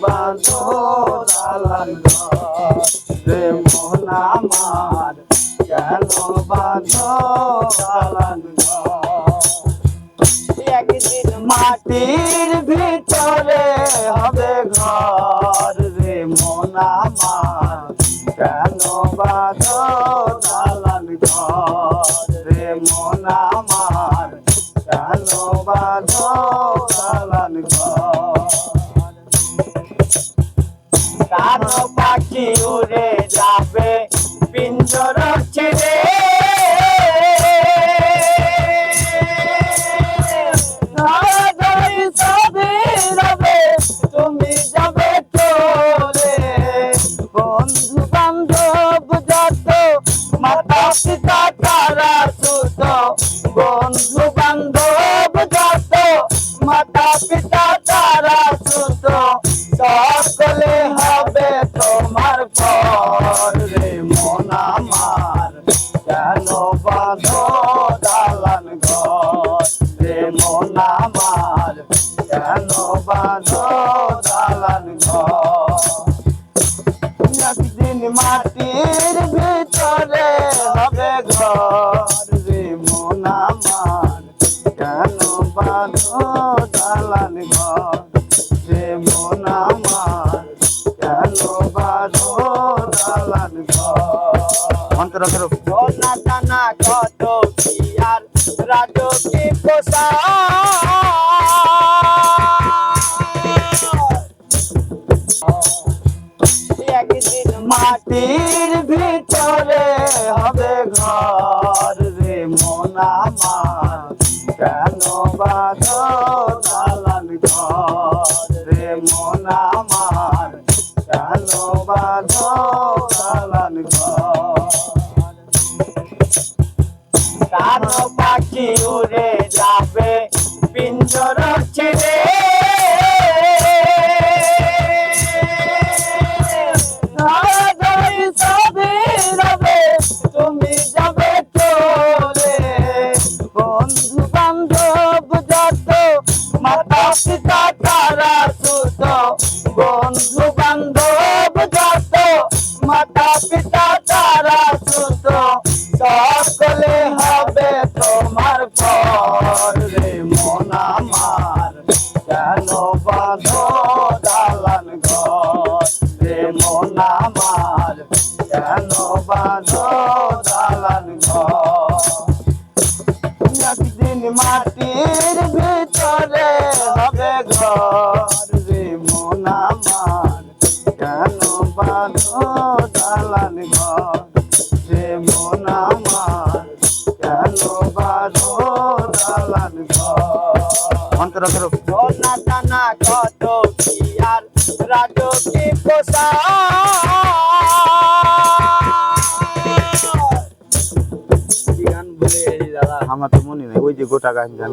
বাঁধো দালান ঘর রে মন আমার কেন বাঁধো দালান ঘর একদিন মাটির ভিতরে হবে ঘর রে মন আমার কেন বাঁধো দালান ঘর রে মন আমার কেন বাঁধো দালান ঘর কানো পাখি উড়ে যাবে পিঞ্জর ছেড়ে তুমি যাবে চলে বন্ধু বান্ধব যত মাতা পিতা তারা সুত বন্ধু বান্ধব যত মাতা পিতা তারা সুত সকলে হবে তোমার পর রে মন আমার কেন বাঁধো দালান ঘর রে মন আমার কেন বাঁধো দালান ঘর একদিন মাটির ভিতরে হবে ঘর রে মন আমার কেন বাঁধো দালান ঘর রে মন আমার কেন বাঁধো দালান ঘর না টানা কত কি আর রাজো কি পোষা একদিন মাটির ভিতরে হবে ঘর রে মন আমার কেন বাঁধো দালান ঘর রে মন আমার কেন বাঁধো দালান ঘর কানো পাখি উড়ে যাবে পিঞ্জর ছেড়ে তুমি যাবে চলে বন্ধু বান্ধব যত মাতা পিতা তারা সুত বন্ধু বান্ধব যত মাতা পিতা তারা সুত সকলে হবে তোমার পর রে মন আমার কেন বাঁধো দালান ঘর রে মন আমার কেন বাঁধো দালান ঘর একদিন মাটির ভিতরে হবে ঘর রে মন আমার কেন বাঁধো দালান ঘর রে মন আমার কেন বাঁধো দালান ঘর না টানা কত কি আর রাজো কি পোষা আমার তো মনে নেই ওই যে গোটা গান জানে